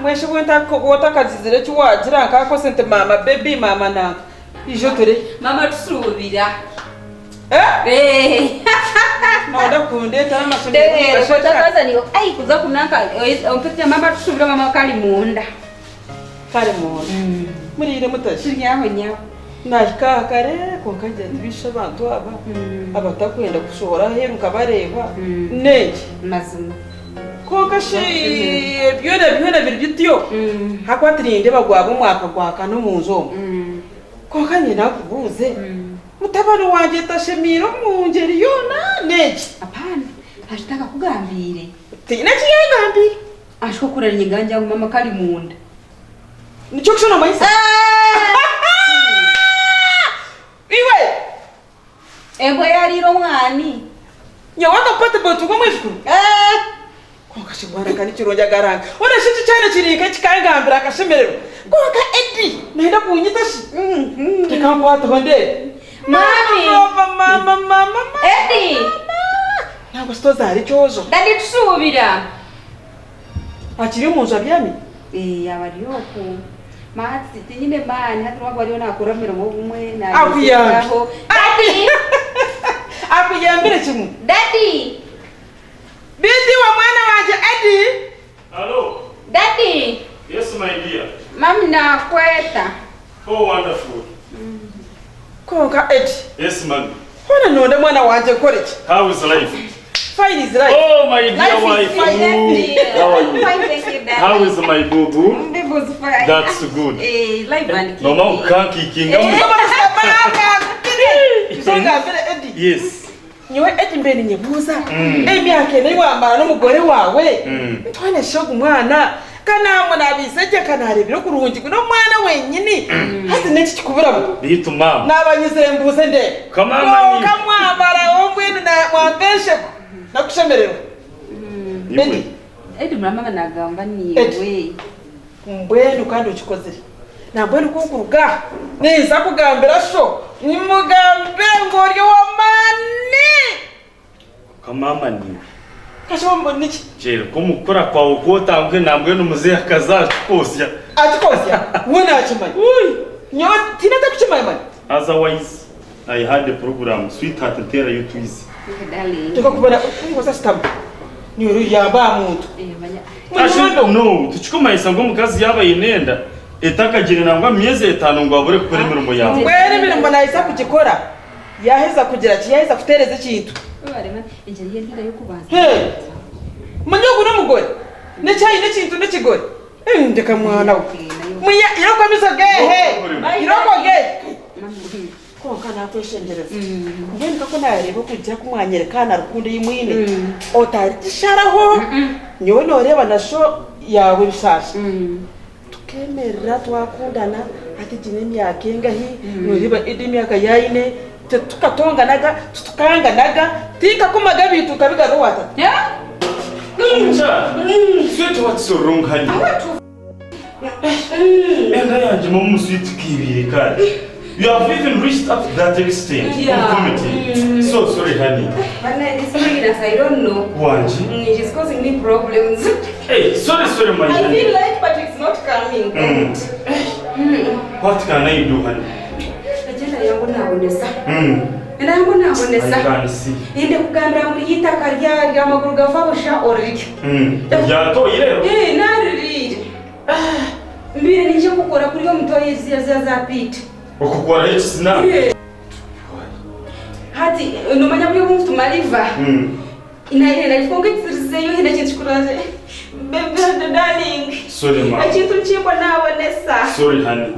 mweshe wenda ko wotakazizire cyo wagira nkako sente mama baby mama na ijo tore mama tusubira Nada kunde tara mashinde kotakaza niyo ai kuza kunanka ompete mama tusubira mama kali munda murire mutashi yaho nyaho nashika kare konkaje tubisha abantu aba abatakwenda gushora heruka bareba neke mazima kokashi byona biryityo hakwatirinde bagwabo umwaka gwaka no munzo kokanye nakubuze mutabano wanje tashemiro mungeri yona neke apana ashitaka kugambire tina kiyagambire ashko kuranye ganja mama kali munda nicho kushona maisa iwe ego yariro mwani nyawaka pata botu ko mwishku koka shibwana kani chironja garanga ona shiti cyane kirika kikangambira akashemerero koka edi naenda kunyita shi kikambo atonde mama edi ntabwo stoza ari cyozo dadi tusubira akiri munzu abyami yabariyoko Mati tinyine bani hatu wako waliona akuramira mwe na akuyambi Daddy akuyambire chimu Daddy Biti wa mwana wanje Edi Hello Daddy Yes my dear Mami na kweta Oh wonderful Konka Edi Yes mami Hona nonde mwana wanje koreki How is life Fine is life Oh my dear wife How are you? How is my boo-boo? Fine. That's good. Live and Mama ukanki kinga Edi Yes Nyewe Edi mbeni nyebuza myaka ene wambara n'umugore wawe ntwane shoga umwana kanamwe nabiseje kanarebiro kurungi no mwana wenyini hasi neki kikubiramo Bitu mama nabanyuze mbuze nde kamwambara wombwene na mwambeshe nakushemerero Edi mama nagamba niwe mbwenu kandi ukikozere nambwenu kukuruga neza kugambira sho nimugambe ngoryo wa mani Kamama niwe kashombo niki Jero kumukora kwa ukotambwe nambwe n'umuzehe akazacu kosya atikosya wona akimanyi nyo tinata kukimanyi mani Otherwise I had a program sweetheart tell you to easy Tuko kubona ngosa stam ni uruyamba muntu no tuchikomayisa ngo mukazi yaba inenda etakagire nangwa myeze 5 ngo abure gukora imirimo yawe mwere imirimo nahisa kugikora yaheza kugira ati yaheza kutereza ikintu munyogu n'umugore necyayi n'ikintu n'ikigore ndeka mwana we muya irokomisa gehe irokoge konka nakweshengereza ngenga ko nareba kujya kumwanyerekana rukundo y'imwine otari gisharaho nyowe noreba nasho yawe bishaje tukemerera twakundana ati jine myaka ingahi noreba idi myaka yayine tukatonganaga tukanganaga tika kumaga bitu kabiga rwata Sweet what's so wrong honey Enga yanje mu sweet kibiri kare You have even reached up to that extent. So sorry, honey. But this is I don't know. Wanji? It is causing me problems. Hey, sorry, my honey. I feel like, but it's not coming. What can I do, honey? Agenda yangu nabonesa. Enda yangu nabonesa. I can see. Inde kugambira muri yitaka rya maguru gavabusha oriki. Yato irero. Nariri. Mbire nije kukora kuri yo mutoyi za pit. Okukora iki sina? Hati nomanya byo mufite maliva. Inaira ifongetsirize yo hina cyitshukuraje. Baby darling. Sorry ma. Akintu cyimba nabonesa. Sorry honey.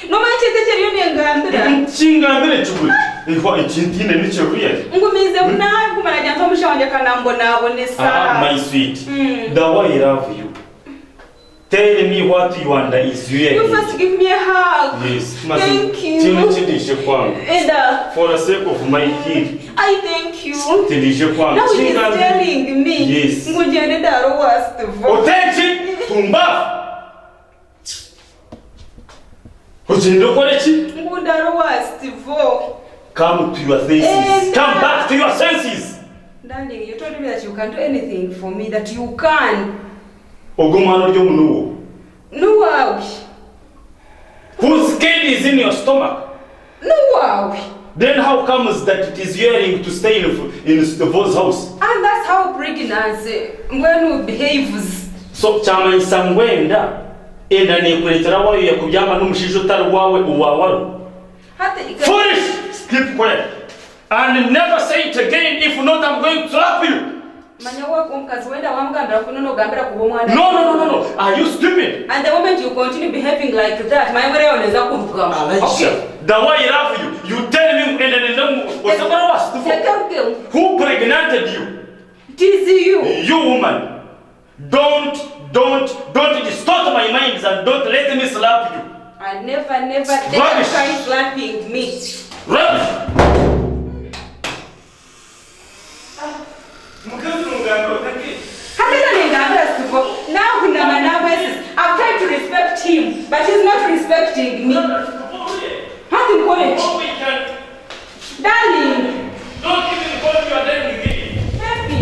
Nomanya cyiteke yo nengandira. Chingambire chukuri. Iko ikintine nicheruye. Ngumize unagu marajya ntomusha wanje kanambo nabonesa. My sweet. The way I love you. Tell me what you want is you. You first give me a hug. Yes. Thank you. Tindishe kwangu. Eda. For the sake of my kid. I thank you. Tindishe kwangu. Now he is telling me. Yes. Ngujene daro worst vote. Otenchi tumba. Ujendo kolechi? Ngudaro worst vote. Come to your senses. Come back to your senses. Darling, you told me that you can do anything for me, that you can. Ogomano ryo munuwo. No wow. Whose kid is in your stomach? No wow. Then how comes that it is yearning to stay in Stevo's house? And that's how pregnancy when behaves. So chama isangwenda enda nekuletera wayo yakubyama n'umushisho utari wawe uwawaru. Foolish! Keep quiet. And never say it again. If not, I'm going to slap you. No. Are you stupid? And the moment you continue behaving like that, my mother is okay. The way I love you, you tell me who pregnanted you? It is you. You woman. Don't distort my mind and don't let me slap you. I never try slapping me. Rubbish! Now I've tried to respect him, but he's not respecting me. Darling. Don't even call me your darling again. Baby.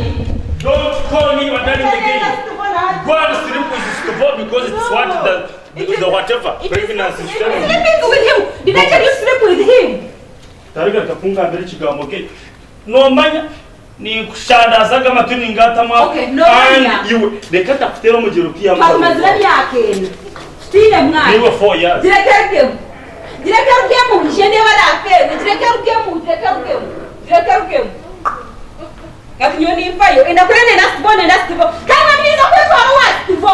Don't call me your darling again. Go and sleep with Stevo because it's what the whatever pregnancy. Sleeping with him. Did I tell you sleep with him? Tariga tafunga mbere kigambo ke. No manya ni kushandazaga matuni ngata mwa. Okay, no manya. You reka takutera mugero pia mwa. Mazira byake. Stine mwana. Ni 4 years. Direka rukemu mshende barake. Direka rukemu. Yakunyoni mfayo. Enda kulene na Stevo. Kama mnizo kwa wa Stevo.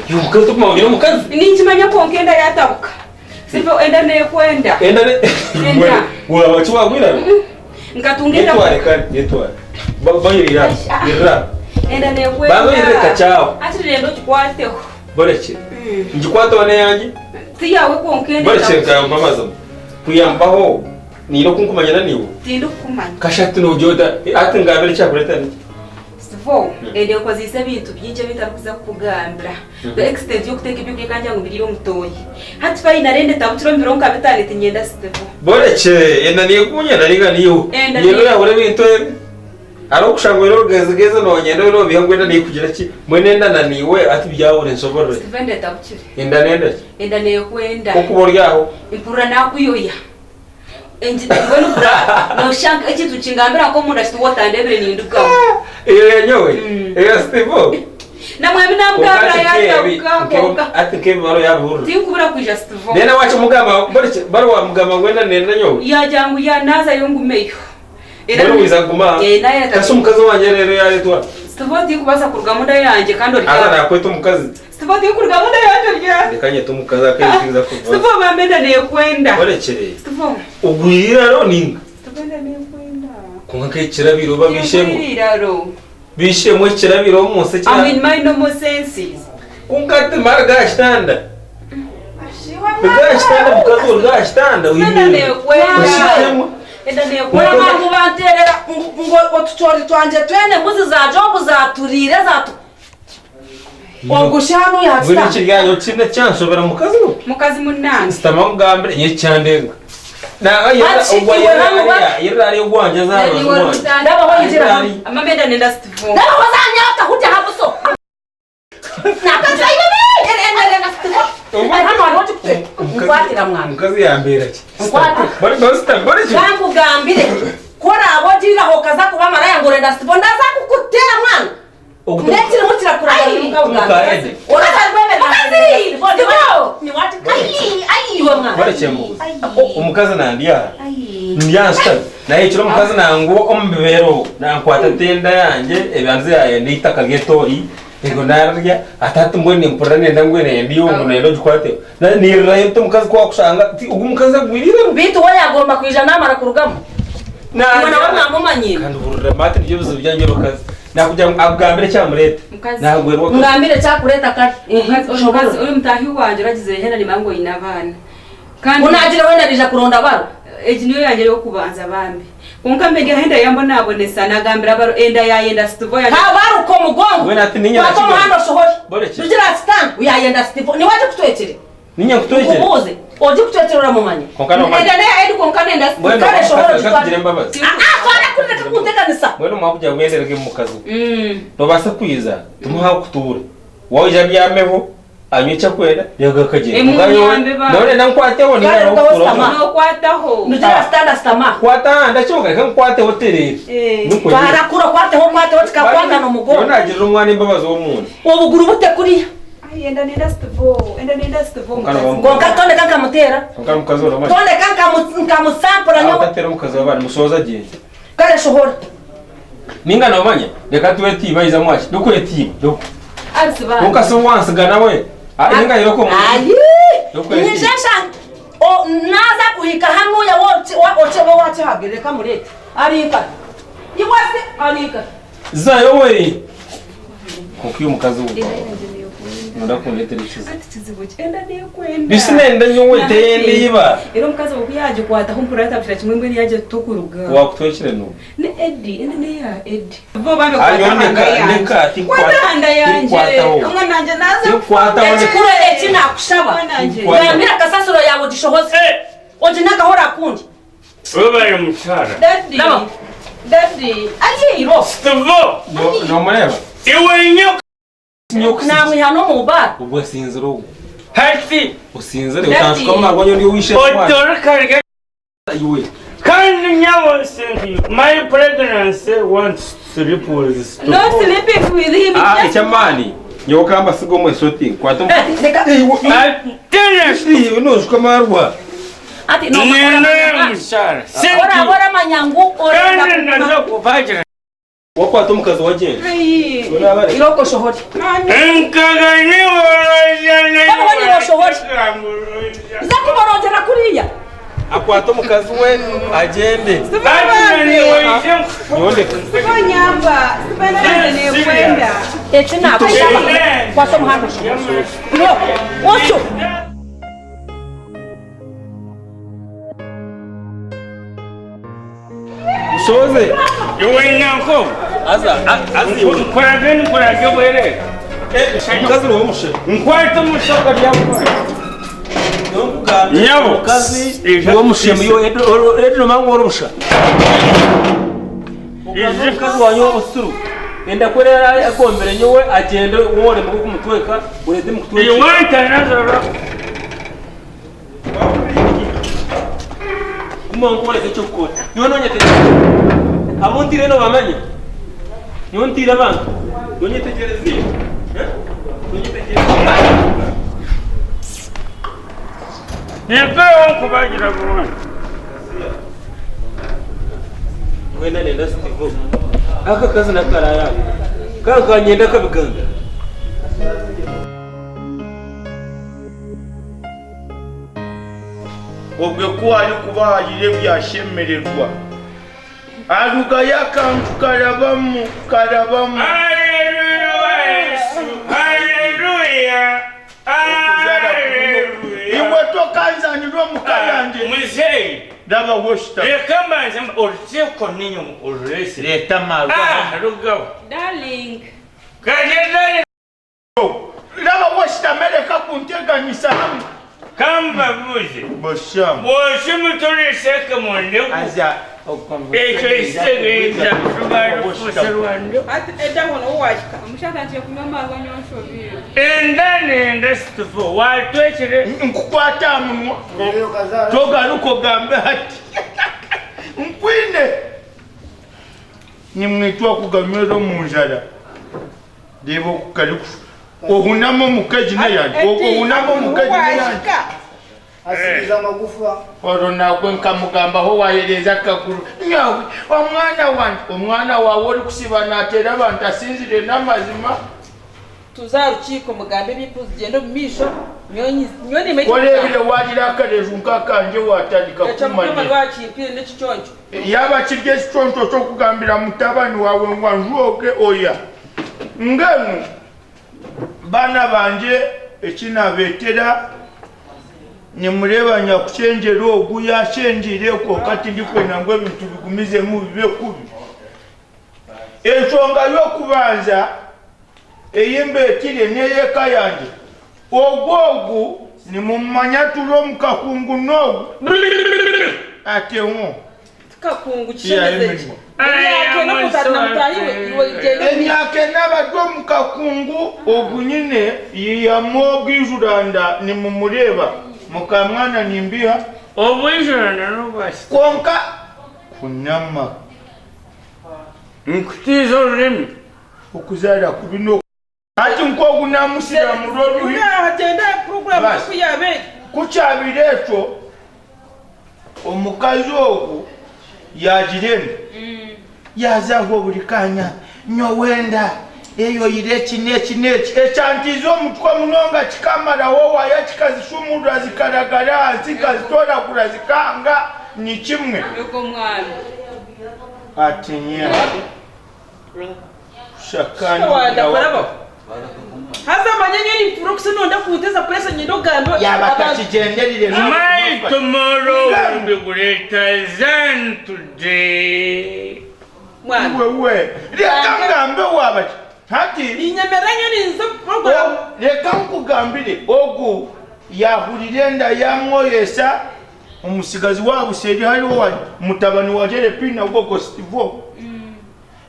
Yukazu kumawira mukazi. Ninchimanya ko nkenda yatabuka. Sipo enda ne kwenda. Enda. Wa chwagwira. Nkatungenda. Yetware. Bayira. Enda ne kwenda. Bayira kachao. Ati rendo chikwateho. Boreche. Njikwato wane yanjye. Tiyawe ko nkenda. Boreche kayambabazo. Kuyambaho. Nino kunkumanya niwo. Tindo kumanya. Kashatu no joda. Ati ngabere cyakuretani. Stevo, ende ukozise bintu byinje bitarukuza kugambira. The extent yo kuteka ibyo kanje ngo biriro mutoyi. Hati fa inarende tabutiro mirongo bitane tinyenda Stevo. Boreche enaniye kunya nariga niyo. Yero yahore bintu aro kushangwero gezegeze no nyendo ro bihangwenda ni kugira ki mwenenda naniwe ati byawure nsoborwe. Stevo ende tabutiro. Enda nenda. Enda ne kwenda. Kukuboryaho. Impura nakuyoya. Enjiti ngono bra no shank ekitu kingambira ko munda kitwotandebere ninduka. Yenyowe. Stevo. Na mwami namugambira yatabuka. Ati ke baro yaburu. Tinkubura kuja Stevo. Nena wacho mugamba boreche baro wa mugamba ngwenda nenda nyowe. Ya jangu ya naza yongumeyo. Era wiza guma. Naye taso mukazi wanje rero yaretwa. Stevo tikubaza kuruga munda yanje kandi ori. Ana nakweto mukazi. Stevo tikuruga munda yanje rya. Rekanye to mukazi akayitiza kuva. Stevo bamenda ne kwenda. Borechere. Stevo. Ugwira ro ninga. Stevo ne kwenda. Kunga kekirabiro babishemo. Ugwira bishemo kirabiro munsi cyane. I'm in my normal senses. Kunga timara gashitanda. Gashitanda bukazo gashitanda uyimene. Bashitemo. Enda ne kwenda abantu banterera ngo tutori twanje twene muzi za job za turire za tu. Ogushano ya sta. Buri kiryanyo kine cyanshobera mukazi munani. Sitama ngambire ye cyandenga. Na ayira gwanje za bazwa. Ndaba wayijira amamenda nenda Stevo. Ndaba wazanyata kujya habuso. Nakaza ibe. Enda Stevo. Hano wati kute. Nkwatira mwana. Mukazi yambera ki? Nkwatira. Bari basta bari ki. Bangu gambire. Kora abojira hokaza kuba mara yango nenda Stevo ndaza kukutera mwana. Ndekire mutira kuranga mukabugambire. Umukazi nandiya ndyansta naye kiro mukazi nangu ombebero nankwata tenda yanjye ebyanze yaye nditaka getori ego narya atatu mbone mpura nenda ngwene ndiyo ngo nendo gikwate na niraye to mukazi kwa kushanga ugu mukazi agwirira bitu waya agomba kwija namara kurugamo na mwamumanye kandi burura mate byo bizo byanje bakazi nakujya agambire cyamurete nagwerwa ngambire cyakureta kati umukazi uri mutahi wanje ragize hena limango inabana kandi unagira wenda rija kuronda baro eji niyo yanjye yo kubanza bambe kunka mbege henda yambo nabonesa nagambira baro enda yayenda Stevo ya ha baro ko mugongo we nati ninya ko muhando shohori rugira stand uyayenda Stevo ni waje kutwetire ninya kutoje ubuze oje kutoterura mu manya enda ne edi konkane nda kare shohora kitwa mbabazi fara kureka kunteganisa mwene mwabuja mwenderege mu kazu no basa kwiza tumuha kutura wawe jabyameho anyica kwera yagakaje none nankwateho ni no kwataho nuzira stama kwata ndachoka kankwate hotelere fara kura kwateho tikakwanga no mugo none agirira umwana imbabazi wo muntu obuguru bute kuriya enda nenda stivo gonka tonde kanka mutera mukazo no tonde kanka musampura nyo atatera mukazo abana musoza giye kare shohora ninga no manya reka tuwe tiba iza mwachi dukwe tiba alsiba mukaso wansi gana we ninga yoko mu nijasha o naza kuhika hano ya wote hagereka murete arika yiwase arika zayo we kokiyo mukazo ndakunetera ikiza enda ne kwenda bisinenda nyowe tende yiba ero mukazo okuyaje kwata humpura atabira kimwe mbere yaje tokuruga wakutwekire no ne edi ne ya edi bo bambe neka kwata yanje umwana nanje naza kwata kure eti nakushaba ngambira kasasuro yawe dishohoze oje nakahora kundi Obaye muchara daddy aje iro Stavo no mureba iwe nyoka namwe hano mu bar ubwo sinziro hati usinzire utanshwa marwanyo ndi wishe odor karga iwe kandi nyawo sendi my pregnancy wants to sleep with no sleeping with him chamani nyoka amba sigo mwe shooting kwato tennis iwe no shwa marwa ati no muchara ora manyangu ora nazo kuvaje wakwato mukazo wagenda iroko shohori enkagani wajana abo ni shohori zakuborotera kuriya akwato mukazi we agende yonde nyamba sipenda ne kwenda eti nakushaba kwato muhanda no oso shoze iwe nyako azi kurage bwere mukazi wo mushe nkwata mushoka lyako nyabo mukazi wo mushe yo edo mango wo musha mukazi wanyo osuru enda kwera akombere nyowe agende wone mu kumutweka urede mu kutweka iwanta nazara umuntu wese cyo gukora niwe nonyete abundi rero bamanye niwe ntira abantu nonyetegereze nibwo kubagira bwana wenda nenda Steve aka kazi nakaraya kaka nyenda kabiganga obwe kwali kubaayire byashemererwa aluga yakantu karabamu haleluya iwe tokanzanirwa mukayanje muzeyi ndaba woshita ekambanze oruteko ninyo ururese leta marwa rugaho darling kajendani ndaba woshita mereka kunteganisa hamwe kamba buze bosham boshimutoreseke munde aza ekyo isegeza rubaru kusarwando ati eda hono wachika mushaka ati kunywa marwa nyonshobire nenda Stavo watwekere nkukwata munwa togaluko gambe hati nkwine nimwitwa kugamiro munjara debo kukaliku ohunamo mukaji nayandi ohunamo mukaji nayandi asikiza magufa oro nakwe nkamugamba ho wayereza kakuru nyawe omwana wawe ori kusiba natera abantu asinzire n'amazima tuzarukiko mugambe bipuzi gendo misho nyoni meje orebire wagira akareju nkakanje watandika kumanya wachimpire n'ekiconco yaba kirye kiconco cyo kugambira mutabani wawe ngo njoke oya ngenu bana banje ekinabetera nimureba nyakuchenjera ogu yachenjire ko kati ndikwena ngo ebintu bigumize mu bibe kubi ensonga yo kubanza eyimbe ekiri neyeka yange Ogogu ni mumanya tulo mukakungu no. Ate wo. Kakungu kishemeze. Yake no kutana mutayi we Enyake nabadwo mukakungu ogunyine yamogijuranda ni mumureba mukamwana nimbiha Obwijuranda no basi. konka kunama Nkutizo rimi. okuzala kubino ati nkogu namusira murodu atenda program kuyabe kuchabirecho omukazi ogu yagirenda yazaho buri kanya nyowenda eyo ireki neki echantizo omutwe munonga kikamaraho waya kikazishumura zikaragara zikazitoragura zikanga ni kimwe Yoko mwana. atinya shakani haza manyenye ni proxy nonda kuteza pressa nyindo gambo yabakakigenderire My tomorrow will be greater than today. mwana wewe reka ngambe wabaki hati inyemeranye ni nzo program reka nkugambire ogu yahurirenda yangoyesa umusigazi wabo seri hariho wa mutabani wa Jerepina ubwo Stivo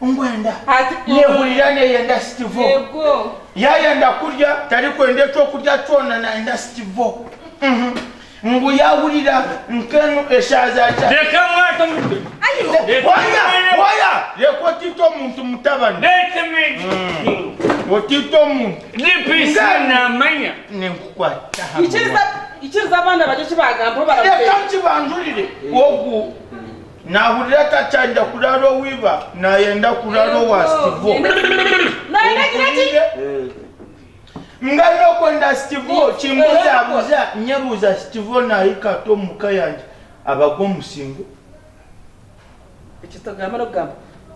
ngwenda yehurirane yenda Stivo yego yayenda kurya tari kwende cyo kurya cyona na yenda Stivo ngo yahurira nkenu eshaza cha Reka mwato mutu. waya reko tito muntu mutabani Let me. otito muntu Dipisa na manya. nenkukwata ikiriza abana baje kibagambo reka barabye nkibanjurire ogu nahurira tacanja kuraro wiba nayenda kuraro wa Stivo naenda kirati ngano kwenda Stivo chimbuza abuza nyebuza Stivo na ikato mukayanje abago musingo ekitagamba no gamba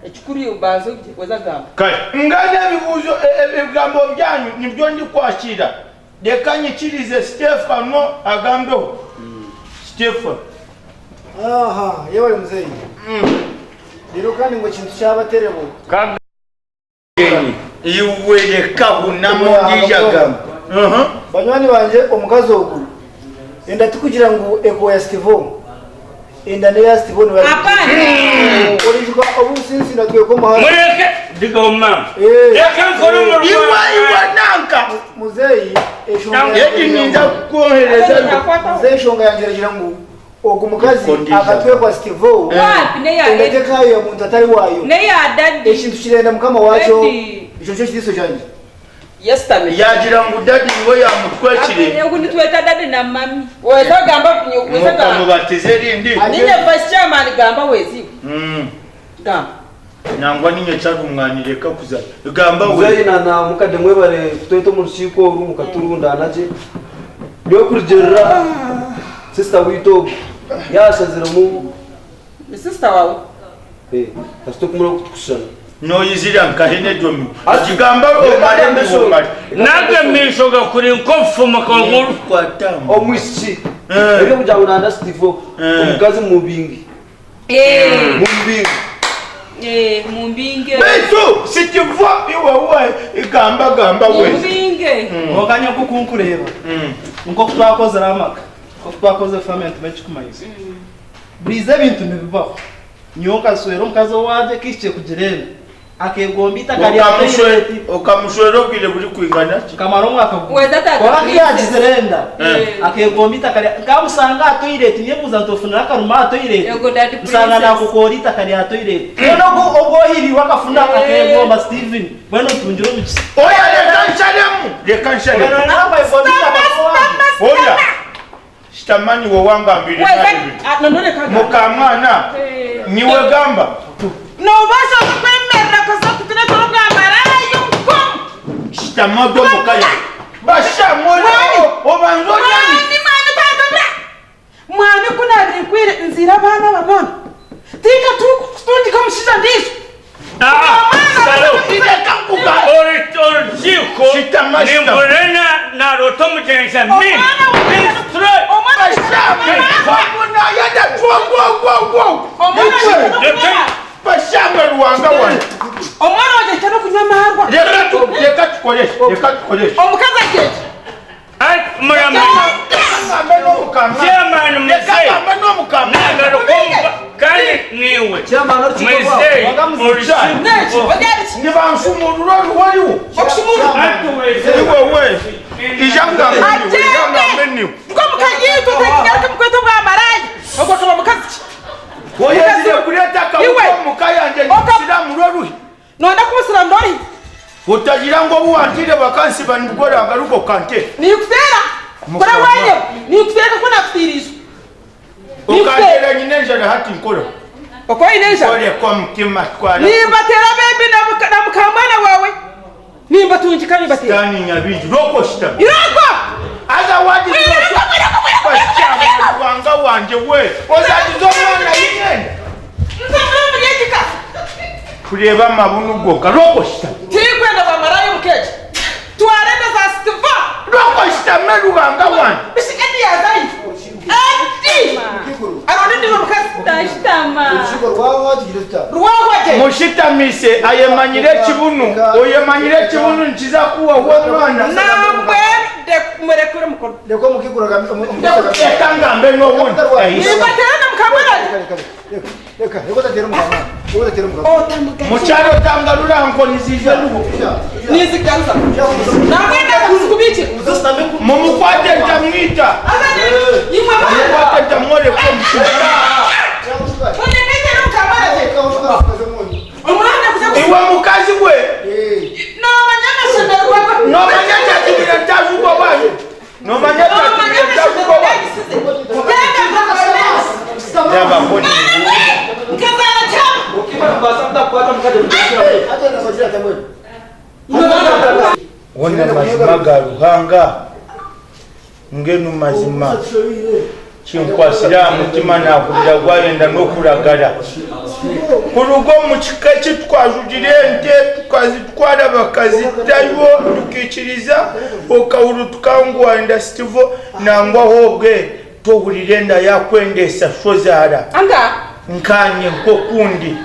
ekikuri ubazo weza gamba kale ngana bibuzo ebigambo byanyu nibyo ndi kwakira reka nyikirize Stefano agambeho Stefano aha yewe mzee rero kandi ngo kintu cyabaterebo iwe reka bunamugijagamba banywani banje omukazi ogu enda tukugira ngo eko ya Stivo enda ne ya Stivo no apana orijwa obusinsi na tweko mahali Mureke. Diga mama. Reka nkoro mu iwe nanka muzeyi yeti ninza kukohereza muzeyi shonga yanjeragira ngo ogu mukazi akatwekwa Stivo Wapi ne ya endeteka yo muntu atari wayo ne ya daddy. ekintu kirenda mukama wacho ico cyo kiriso cyanje yestame yagira ngo dadi iwe yamutwekire Yego nitweta daddy na mami. weza gamba weza gamba mukamubatize rindi ninye vice chairman gamba wezi gamba nangwa ninye cyari umwanireka kuza gamba we Muzeyi na mukade mwebare tweto mu rukiko uru mukaturunda naje byo kurgerera sister wito yashazira mu sister wawe tasto kumura kutukushana no yizira nkahene domi agigamba omare mbesomari Nagamishoga kuri nkofu makanguru. kwatamu omwisi ebe kujabuna na Stivo omukazi mubingi mubingi Mumbinge. beto Stivo iwe igamba we Mumbinge. Wakanya kukunkureba nko twakoze ramaka ko twakoze ferment benshi kumayiza brize bintu nibibaho nyoka swero mukazi waje kishe kugerenda akegomba itakari okamushwero bwire buri kwingana kamaro mwaka Weza tata. kwa yakizerenda akegomba itakari kamusanga toilet nyebuza ntofuna karuma toilet Yego daddy usanga nakukora itakari ya toilet rero ubwo hiri wakafunda akegomba Steven bueno tunjiro mukisi oya reka nshalemu namba ifobita bakwa oya shitamani wo wangambire none kagamba mukamwana niwe gamba no basa kwemera kosa kutune program arayo kom shitamago mukaya basha mwana obanzo nyani ni mwana tata mwana kuna brinkwire nzira bana babona tika tundi kamushiza ndizo Salo. reka kuga Orjiko. Shitamashita. Nimburena na roto mujenza min. Destroy. na yada go bashamwe ruwanga wana omwana waje tano kunywa maharwa reka tukoreshe omukazi ajeje utagira ngo buwantire bakansi banugora ngaruko kante nikutera kora wanyo nikutera ko nafirisha ukandera nyine njana hati nkoro oko inesha kore kwa mtima twala nimba tera bebe na mukamana wawe nimba tunjikanye batera tani nyabindi roko shita iroko aza wadi wanga wanje we ozaji zomwana yinene nzamara muyekika kureba mabunu goka roko shita tikwenda bamarayo mukeje twarenda za stiva roko shita meruganga wan bisikati ya zai ati arone ndi mukazi Tashtama. ruwaje mushita mise ayemanyire kibunu oyemanyire kibunu nkiza kuwa wo mwana nambwe de murekure mukono Deko mukiguraga etangambe no wundi nimba tera na mukamana Eka, yego tatera mukamana. Yego tatera mukamana. o tamuka mucharo tangalura ngo nizije nuko nizikanza nambwenda kusukubichi mumukwate ntamwita azani yimwe mukwate ntamwore ko mshika onekete na mukamana je omwana kuja iwe mukazi we no manyama shanda rwako no manyata tibira tazu kwa bani no manyata tibira tazu kwa bani yaba boni mkazana chama ukibasa mtakwata mkaje Hata na majira tamwe. wona mazima ga ruhanga ngenu mazima kinkwasira mutima nakulira gwayenda nokuragara kurugo mu kikaci twajugire ente tukazitwara bakazitayo tukikiriza okawuru tukangwanda stivo nangwa hobwe tohurire nda yakwendesa shozara anga nkanye nko kundi